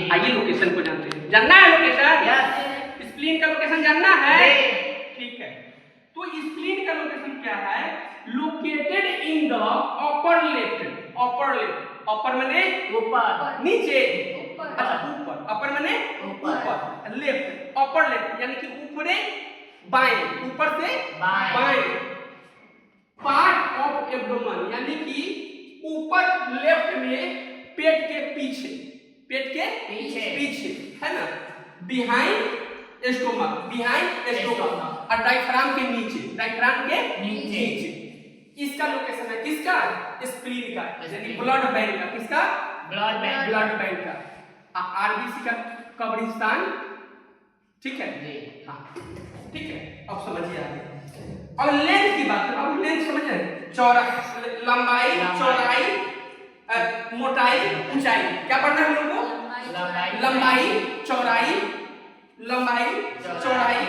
आइए लोकेशन को जानते हैं। जानना है लोकेशन? यस। स्प्लीन का लोकेशन जानना है? ठीक है। तो स्प्लीन का लोकेशन क्या है? Located in the upper left. Upper left, upper माने ऊपर, नीचे, ऊपर, अच्छा ऊपर, अपर माने ऊपर, लेफ्ट, अपर लेफ्ट यानी कि ऊपरे बाएं, ऊपर से बाएं। पार्ट ऑफ एब्डोमेन यानी कि ऊपर लेफ्ट में पेट के पीछे, पेट के पीछे है ना, बिहाइंड स्टोमक, बिहाइंड स्टोमक और डायफ्राम के नीचे, डायफ्राम के नीचे। इसका लोकेशन है किसका? स्प्लीन का, यानी ब्लड बैंक का। किसका? ब्लड बैंक का। आरबीसी का कब्रिस्तान। ठीक है जी, हाँ ठीक है। अब समझिए आगे। और लेंथ की बात करें, अब लेंथ समझ रहे हैं? चौड़ाई, लंबाई, चौड़ाई, मोटाई, ऊंचाई। क्या पढ़ना है हम लोग को? लंबाई, चौड़ाई, लंबाई, चौड़ाई,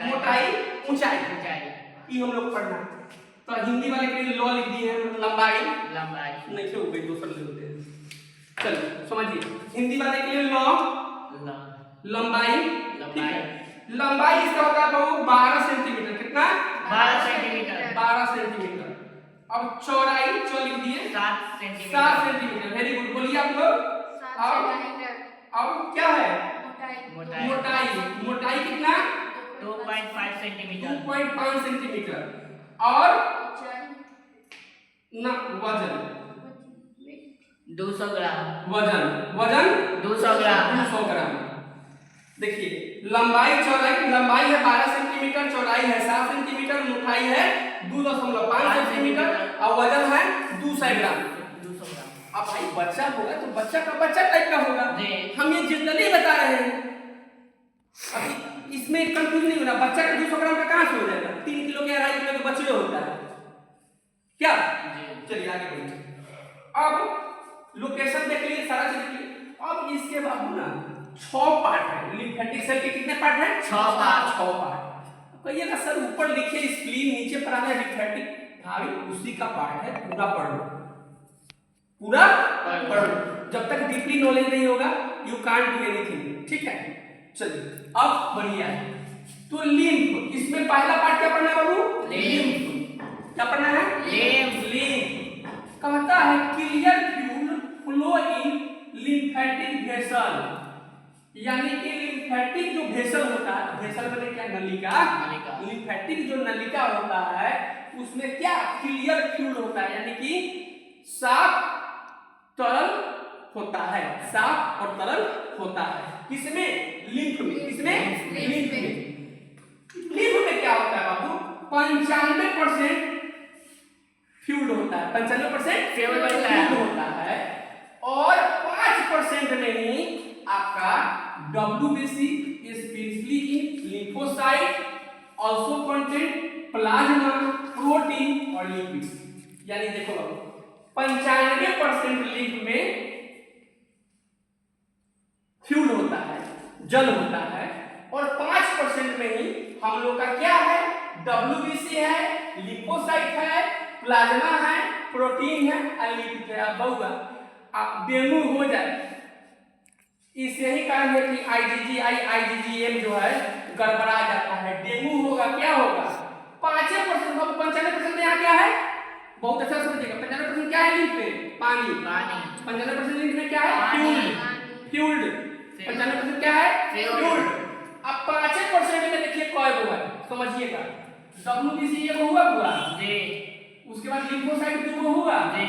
मोटाई, ऊंचाई। ये हम लोग पढ़ना है। तो हिंदी वाले के लिए लॉ लिख दिए हैं, लंबाई नहीं तो कोई दूसरा ले होते हैं। चलो समझिए, हिंदी वाले के लिए लॉ लंबाई, ठीक है। लंबाई इसका होता है तो 12 सेंटीमीटर। कितना? 12 सेंटीमीटर। अब चौड़ाई चौ लिख दिए 7 सेंटीमीटर। वेरी गुड, बोलिए आप लोग। अब क्या है? मोटाई कितना? 2.5 सेंटीमीटर। 2.5 सेंटीमीटर। और ना वजन 200 ग्राम। वजन 200 ग्राम। देखिए लंबाई चौड़ाई, लंबाई है 12 सेंटीमीटर, चौड़ाई है 7 सेंटीमीटर, मोटाई है 2.5 सेंटीमीटर और वजन है 200 ग्राम। अब भाई बच्चा होगा तो बच्चा का बच्चा टाइप का होगा, हम ये जनरली बता रहे हैं। अभी इसमें कंफ्यूज नहीं होना, बच्चा का 200 ग्राम का कहां से हो जाएगा? 3 किलो के 2.5 किलो के बच्चे होता है क्या? चलिए आगे बढ़िए। अब लोकेशन देख लिए, सारा चीज देख लिए। अब इसके बाद ना 6 पार्ट है। लिम्फेटिक सेल के कितने पार्ट है? 6 पार्ट। कहिएगा सर ऊपर लिखिए स्प्लीन, नीचे पर आना लिम्फेटिक। भाई उसी का पार्ट है, पूरा पढ़ लो, पूरा पढ़ लो। जब तक डीपली नॉलेज नहीं होगा यू कांट डू एनीथिंग। ठीक है चलिए अब बढ़िया है। तो लिम्फ, इसमें पहला पार्ट क्या पढ़ना है बाबू? लिम्फ। क्या पढ़ना है? लिम्फ। कहता है clear flow in lymphatic vessel, यानी कि लिम्फेटिक जो वेसल होता है, वेसल माने क्या? नलिका। लिम्फेटिक जो नलिका होता है उसमें क्या? क्लियर फ्लूइड होता है, यानी कि साफ तरल होता है, साफ और तरल होता है। किसमें? लिम्फ में। किसमें? लिम्फ में। लिम्फ में क्या होता है बाबू? 95% फ्लूइड होता है, 95% फ्लूइड होता है और 5% में ही आपका WBC specially in lymphocyte also contain plasma, protein और लिपिड्स। यानी देखो बाबू 95% लिम्फ में फ्लूइड होता है, जल होता है और 5% में ही हम लोग का क्या है? WBC है, लिम्फोसाइट है, प्लाज्मा है, प्रोटीन है और लिपिड है। अब बहुआ आप डेंगू हो जाए, इस यही कारण है कि IgG जो है गड़बड़ा जाता है। डेंगू होगा क्या होगा? 5% 95% में यहाँ क्या है? बहुत अच्छा समझिएगा। 95% क्या है लिम्फ में? पानी। 95% लिम्फ में क्या है? फ्लूइड। 95% क्या है? फ्लूइड। अब 5% में देखिए कौन हुआ है, समझिएगा। WBC ये हुआ जी, उसके बाद लिम्फोसाइट 2 हुआ जी,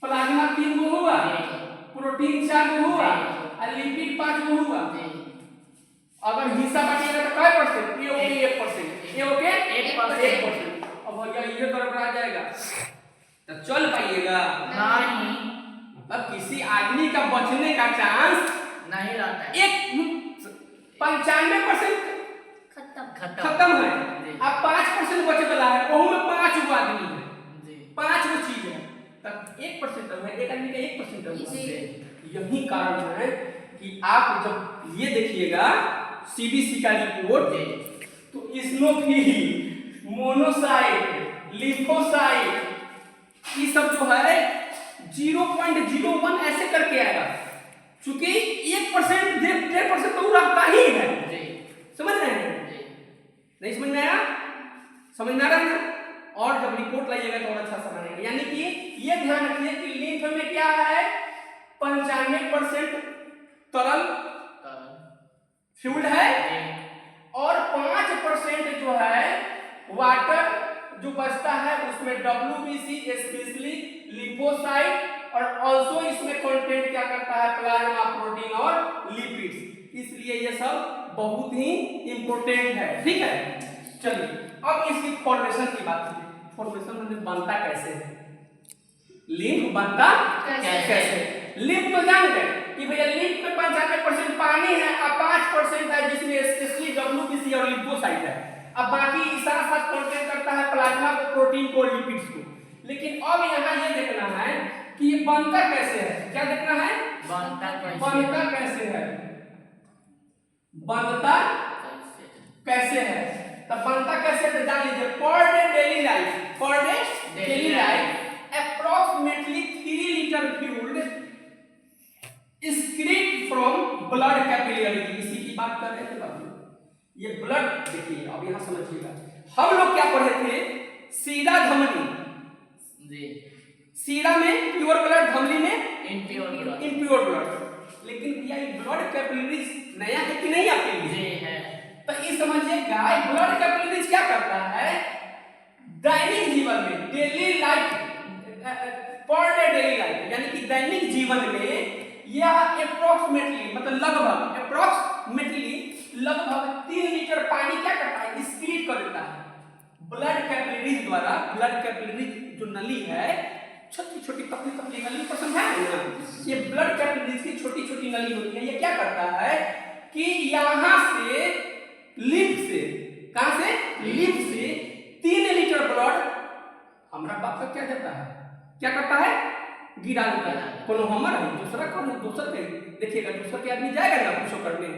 प्लाज्मा 3 हुआ जी, प्रोटीन 4 हुआ और लिपिड 5 हुआ जी। अगर हिस्सा बांटिएगा तो कितना परसेंट? ये ओके 1%, ये ओके 1%। अब भैया ये गड़बड़ा जाएगा तो चल पाइएगा नहीं, मतलब किसी आदमी का बचने का चांस नहीं रहता है। 95% खत्म है। अब 5% बचे वाला है, वो में 5 गो आदमी है जी, 5 गो चीज है, तब 1% है। एक आदमी का 1% है। यही कारण है कि आप जब ये देखिएगा CBC का रिपोर्ट तो इस्नोफिल, मोनोसाइट, लिम्फोसाइट ये सब जो है 0.01 ऐसे करके आएगा। चूंकि 1% 1.5% तो वो रहता ही है। जी समझ रहे हैं? जी नहीं समझ में आया? समझ में आ रहा है ना? और जब रिपोर्ट लाइएगा तो और अच्छा समझेंगे। यानी कि ये ध्यान रखिए कि लिम्फ में क्या है, 95% तरल फ्लूइड है और 5% जो है वाटर जो बचता है उसमें WBC स्पेशली लिपोसाइट और ऑल्सो इसमें कंटेंट क्या करता है, प्लाज्मा प्रोटीन और लिपिड्स। इसलिए ये सब बहुत ही इंपॉर्टेंट है। ठीक है, चलिए अब इसकी फॉर्मेशन की बात करें। फॉर्मेशन मतलब बनता कैसे है, लिम्फ बनता कैसे? लिम्फ तो जान गए कि भैया लिम्फ में 95% पानी है और 5% है जिसमें स्पेशली WBC और लिपोसाइट है। अब बाकी साथ साथ कंटेंट करता है प्लाज्मा को, प्रोटीन को, लिपिड्स को। लेकिन अब यहाँ ये देखना है कि ये बनता कैसे है। क्या देखना है? बनता कैसे है, बनता कैसे है। तब बनता कैसे तो जान लीजिए, per day daily life approximately 3 liter fluid excrete from blood capillary। इसी की बात कर रहे थे बाबू। ये ब्लड देखिए, अब यहाँ समझिएगा, हम लोग क्या पढ़े थे, सीधा धमनी जी, सीधा में प्योर ब्लड, धमनी में इम्प्योर ब्लड। लेकिन भैया ये ब्लड कैपिलरीज नया है कि नहीं आपके लिए? जी है। तो ये समझिएगा, ब्लड कैपिलरीज क्या करता है दैनिक जीवन में, daily life, per day daily life, यानी कि दैनिक जीवन में यह अप्रोक्सीमेटली मतलब लगभग 3 लीटर पानी क्या करता है, एक्सक्रीट कर देता है ब्लड कैपिलरीज द्वारा। ब्लड कैपिलरीज जो नली है, छोटी छोटी पतली नली पसंद है ना, ये ब्लड कैपिलरीज की छोटी छोटी नली होती है। ये क्या करता है कि यहाँ से लिम्फ से, कहां से, लिम्फ से 3 लीटर ब्लड हमारा बाप का क्या देता है, क्या करता है, गिरा देता है। कोनो हमर है, दूसरा कौन, दूसर के देखिएगा, दूसर के आदमी जाएगा ना कुछ करने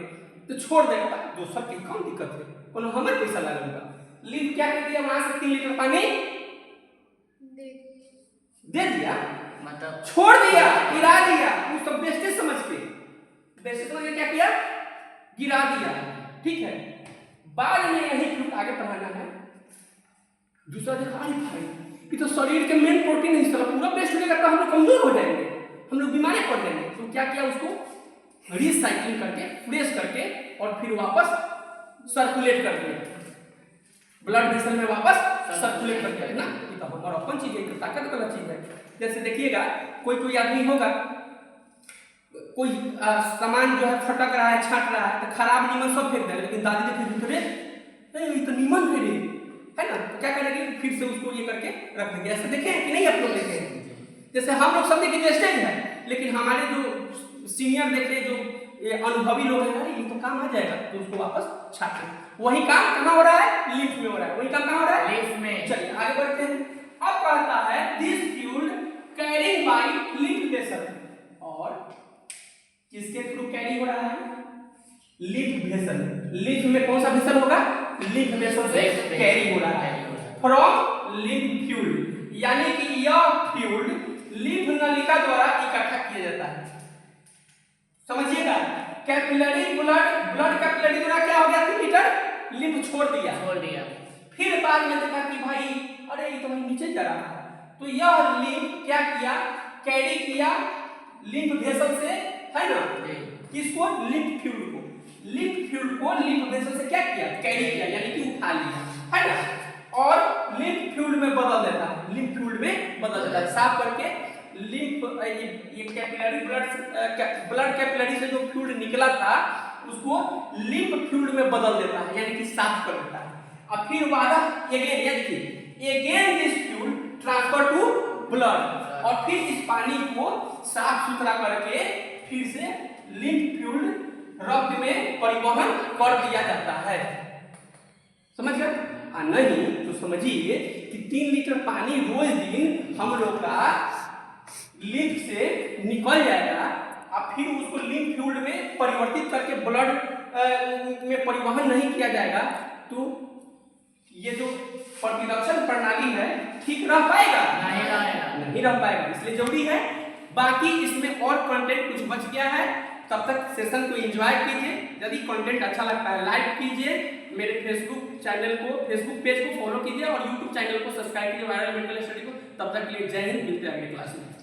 तो छोड़ देगा, दूसर की कौन दिक्कत है, कोनो हमर पैसा लगेगा। लिम्फ क्या कर दिया, वहां से 3 लीटर पानी दे दिया, मतलब छोड़ दिया, गिरा दिया। वो सब बेस्टेज समझ के क्या किया, गिरा दिया। ठीक है, बाद में यही फ्लूइड आगे बढ़ाना है। दूसरा देखा, अरे भाई ये तो शरीर के मेन प्रोटीन है, इस तरह पूरा वेस्ट हो जाएगा तो हम लोग कमजोर हो जाएंगे, हम लोग बीमारी पड़ जाएंगे। तो क्या किया, उसको रिसाइक्लिंग करके, फ्रेश करके और फिर वापस सर्कुलेट कर दिया, ब्लड वेसल में वापस सर्कुलेट कर दिया ना। ये तो हमारा अपन चीज है, ताकत वाला चीज है। जैसे देखिएगा, कोई आदमी होगा, कोई सामान जो है फटक रहा है, छाट रहा है, तो खराब नीमन सब फेंक देगा, लेकिन दादी देखिए ये तो नीमन है रे, है ना, तो क्या करेंगे, फिर से उसको ये करके रख देंगे। ऐसे देखे हैं कि नहीं आप लोग देखे हैं? जैसे हम लोग सब देखिए वेस्टेज है, लेकिन हमारे जो सीनियर देखे, जो अनुभवी लोग हैं, अरे ये तो काम आ जाएगा, तो उसको वापस छाट दें। वही काम कहाँ हो रहा है, लिम्फ में हो रहा है। वही काम कहाँ हो रहा है, लिम्फ में। चलिए आगे बढ़ते हैं। अब कहता है this fluid carrying by lymph vessel, और किसके थ्रू कैरी हो रहा है, लिम्फ वेसल। लिम्फ में कौन सा वेसल होगा, लिम्फ वेसल से कैरी हो रहा है फ्रॉम लिम्फ फ्लूइड, यानी कि यह फ्लूइड लिम्फ नलिका द्वारा इकट्ठा किया जाता है। समझिएगा, कैपिलरी ब्लड कैपिलरी द्वारा क्या हो गया, 3 लीटर लिम्फ छोड़ दिया। फिर बाद में देखा कि भाई अरे ये तो नीचे जा रहा है, तो यह लिम्फ क्या किया, कैरी किया लिम्फ वेसल से, है ना, किसको, लिम्फ फ्लूइड को। लिम्फ फ्लूइड को लिम्फ वेसल से क्या किया, कैरी किया, यानी कि उठा लिया, है ना, और लिम्फ फ्लूइड में बदल देता है, लिम्फ फ्लूइड में बदल देता है, साफ करके लिम्फ ये कैपिलरी ब्लड कैपिलरी से जो फ्लूइड निकला था उसको लिम्फ फ्लूइड में बदल देता है, यानी कि साफ कर देता है। और फिर वादा अगेन, ये देखिए again this fluid transfer to blood, और फिर इस पानी को साफ सुथरा करके फिर से लिम्फ फ्लूइड रक्त में परिवहन कर दिया जाता है। समझ गए? नहीं तो समझिए कि 3 लीटर पानी रोज दिन हम लोग का लिम्फ से निकल जाएगा, और फिर उसको लिम्फ फ्लूइड में परिवर्तित करके ब्लड में परिवहन नहीं किया जाएगा, तो ये जो प्रतिरक्षण प्रणाली है ठीक रह पाएगा, नहीं रह पाएगा। इसलिए जरूरी है। बाकी इसमें और कंटेंट कुछ बच गया है तब तक सेशन को एंजॉय कीजिए। यदि कंटेंट अच्छा लगता है लाइक कीजिए, मेरे फेसबुक पेज को फॉलो कीजिए और यूट्यूब चैनल को सब्सक्राइब कीजिए वायरल मेंटल स्टडी को। तब तक के लिए जय हिंद, मिलते हैं अगले क्लास में।